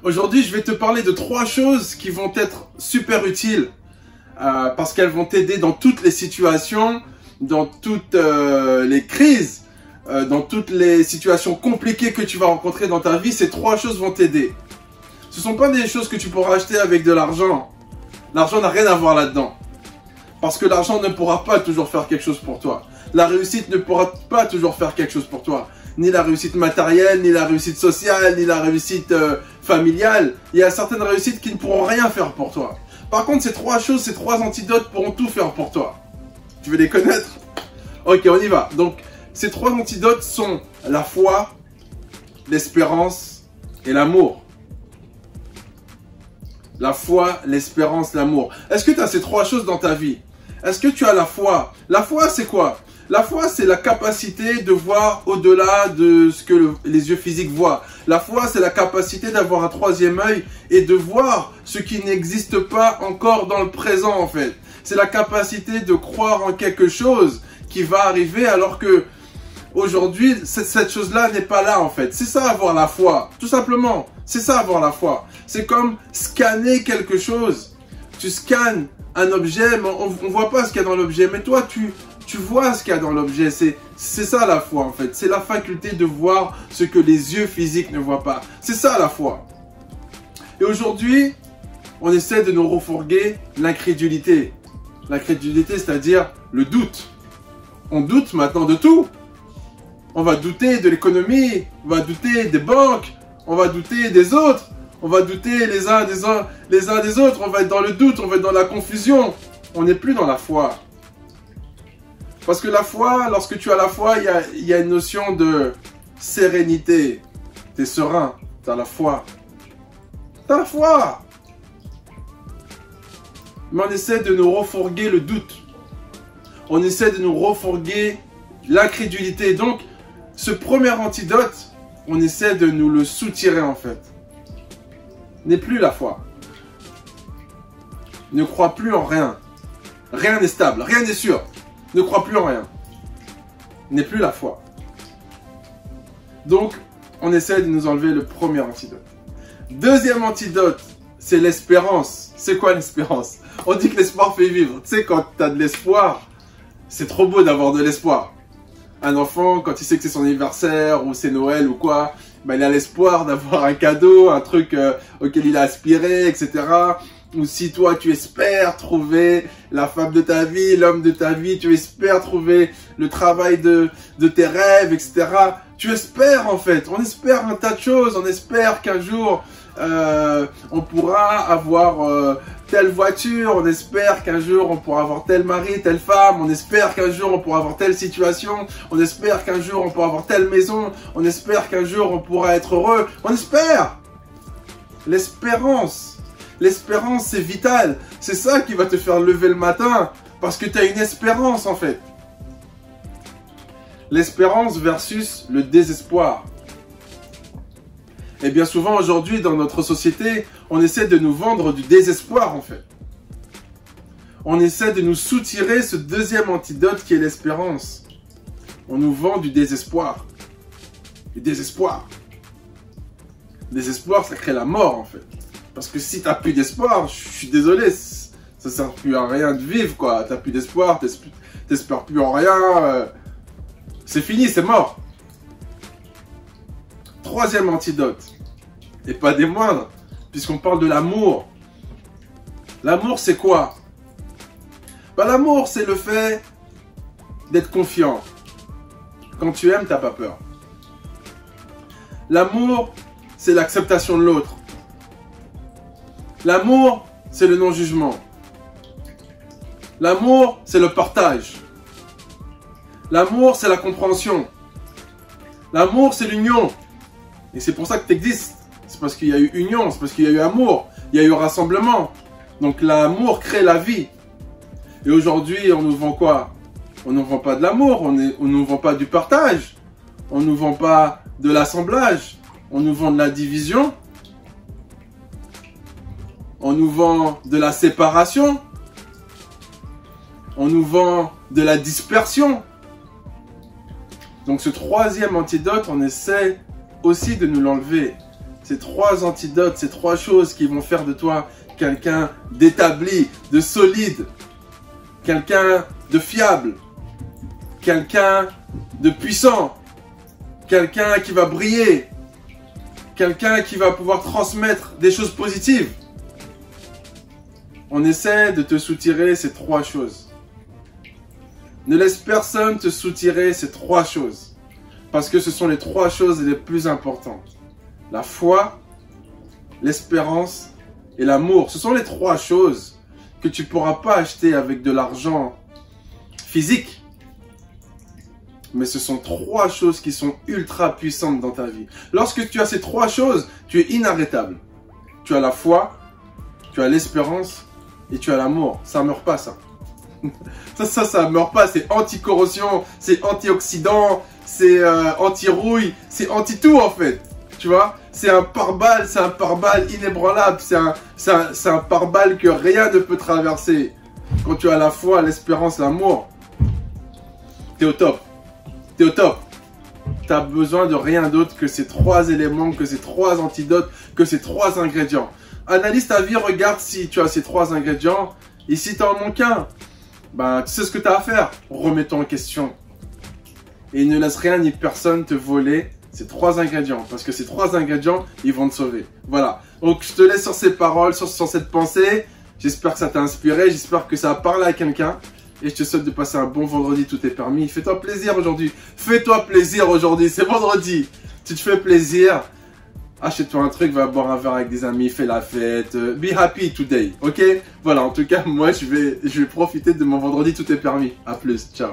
Aujourd'hui, je vais te parler de 3 choses qui vont être super utiles parce qu'elles vont t'aider dans toutes les situations, dans toutes les crises, dans toutes les situations compliquées que tu vas rencontrer dans ta vie. Ces 3 choses vont t'aider. Ce ne sont pas des choses que tu pourras acheter avec de l'argent. L'argent n'a rien à voir là-dedans. Parce que l'argent ne pourra pas toujours faire quelque chose pour toi. La réussite ne pourra pas toujours faire quelque chose pour toi. Ni la réussite matérielle, ni la réussite sociale, ni la réussite familiale. Il y a certaines réussites qui ne pourront rien faire pour toi. Par contre, ces 3 choses, ces 3 antidotes pourront tout faire pour toi. Tu veux les connaître? Ok, on y va. Donc, ces 3 antidotes sont la foi, l'espérance et l'amour. La foi, l'espérance, l'amour. Est-ce que tu as ces 3 choses dans ta vie? Est-ce que tu as la foi? La foi, c'est quoi? La foi, c'est la capacité de voir au-delà de ce que les yeux physiques voient. La foi, c'est la capacité d'avoir un 3e œil et de voir ce qui n'existe pas encore dans le présent, en fait. C'est la capacité de croire en quelque chose qui va arriver alors que aujourd'hui, cette chose-là n'est pas là, en fait. C'est ça, avoir la foi. Tout simplement. C'est ça, avoir la foi. C'est comme scanner quelque chose. Tu scannes un objet, mais on ne voit pas ce qu'il y a dans l'objet. Mais toi, tu vois ce qu'il y a dans l'objet. C'est ça la foi, en fait. C'est la faculté de voir ce que les yeux physiques ne voient pas. C'est ça la foi. Et aujourd'hui, on essaie de nous refourguer l'incrédulité. L'incrédulité, c'est-à-dire le doute. On doute maintenant de tout. On va douter de l'économie, on va douter des banques, on va douter des autres, on va douter les uns des autres, on va être dans le doute, on va être dans la confusion. On n'est plus dans la foi. Parce que la foi, lorsque tu as la foi, il y a une notion de sérénité. Tu es serein, tu as la foi. Tu as la foi. Mais on essaie de nous refourguer le doute. On essaie de nous refourguer l'incrédulité. Donc, ce premier antidote, on essaie de nous le soutirer en fait. N'est plus la foi. Ne crois plus en rien. Rien n'est stable, rien n'est sûr. Ne crois plus en rien. N'est plus la foi. Donc, on essaie de nous enlever le premier antidote. Deuxième antidote, c'est l'espérance. C'est quoi l'espérance? On dit que l'espoir fait vivre. Tu sais, quand tu as de l'espoir, c'est trop beau d'avoir de l'espoir. Un enfant, quand il sait que c'est son anniversaire ou c'est Noël ou quoi, ben, il a l'espoir d'avoir un cadeau, un truc auquel il a aspiré, etc. Ou si toi, tu espères trouver la femme de ta vie, l'homme de ta vie, tu espères trouver le travail de tes rêves, etc. Tu espères en fait, on espère un tas de choses, on espère qu'un jour, on pourra avoir telle voiture, on espère qu'un jour on pourra avoir tel mari, telle femme, on espère qu'un jour on pourra avoir telle situation, on espère qu'un jour on pourra avoir telle maison, on espère qu'un jour on pourra être heureux, on espère. L'espérance, l'espérance c'est vital, c'est ça qui va te faire lever le matin, parce que tu as une espérance en fait. L'espérance versus le désespoir. Et bien souvent aujourd'hui dans notre société, on essaie de nous vendre du désespoir en fait. On essaie de nous soutirer ce deuxième antidote qui est l'espérance. On nous vend du désespoir. Du désespoir. Le désespoir, ça crée la mort en fait. Parce que si tu n'as plus d'espoir, je suis désolé, ça ne sert plus à rien de vivre quoi. Tu n'as plus d'espoir, tu n'espères plus en rien. C'est fini, c'est mort. Troisième antidote, et pas des moindres, puisqu'on parle de l'amour. L'amour, c'est quoi? Ben, l'amour, c'est le fait d'être confiant. Quand tu aimes, t'as pas peur. L'amour, c'est l'acceptation de l'autre. L'amour, c'est le non-jugement. L'amour, c'est le partage. L'amour, c'est la compréhension. L'amour, c'est l'union. Et c'est pour ça que tu existes. C'est parce qu'il y a eu union, c'est parce qu'il y a eu amour, il y a eu rassemblement. Donc l'amour crée la vie. Et aujourd'hui, on nous vend quoi? On ne nous vend pas de l'amour, on ne nous vend pas du partage, on ne nous vend pas de l'assemblage, on nous vend de la division, on nous vend de la séparation, on nous vend de la dispersion. Donc ce troisième antidote, on essaie aussi de nous l'enlever. Ces 3 antidotes, ces 3 choses qui vont faire de toi quelqu'un d'établi, de solide, quelqu'un de fiable, quelqu'un de puissant, quelqu'un qui va briller, quelqu'un qui va pouvoir transmettre des choses positives. On essaie de te soutirer ces 3 choses. Ne laisse personne te soutirer ces 3 choses. Parce que ce sont les 3 choses les plus importantes. La foi, l'espérance et l'amour. Ce sont les 3 choses que tu ne pourras pas acheter avec de l'argent physique. Mais ce sont 3 choses qui sont ultra puissantes dans ta vie. Lorsque tu as ces 3 choses, tu es inarrêtable. Tu as la foi, tu as l'espérance et tu as l'amour. Ça ne meurt pas, ça. Ça meurt pas. C'est anti-corrosion, c'est antioxydant, c'est anti-rouille, c'est anti-tout en fait. Tu vois, c'est un pare-balles, inébranlable. C'est un pare-balles que rien ne peut traverser. Quand tu as la foi, l'espérance, l'amour, t'es au top. T'es au top. T'as besoin de rien d'autre que ces 3 éléments, que ces 3 antidotes, que ces 3 ingrédients. Analyse ta vie, regarde si tu as ces 3 ingrédients. Et si tu en manques un, ben, tu sais ce que tu as à faire. Remets-toi en question. Et ne laisse rien ni personne te voler ces 3 ingrédients. Parce que ces 3 ingrédients, ils vont te sauver. Voilà. Donc, je te laisse sur ces paroles, sur cette pensée. J'espère que ça t'a inspiré. J'espère que ça a parlé à quelqu'un. Et je te souhaite de passer un bon vendredi. Tout est permis. Fais-toi plaisir aujourd'hui. Fais-toi plaisir aujourd'hui. C'est vendredi. Tu te fais plaisir. Achète-toi un truc, va boire un verre avec des amis, fais la fête, be happy today, ok? Voilà, en tout cas, moi, je vais profiter de mon vendredi, tout est permis. À plus, ciao.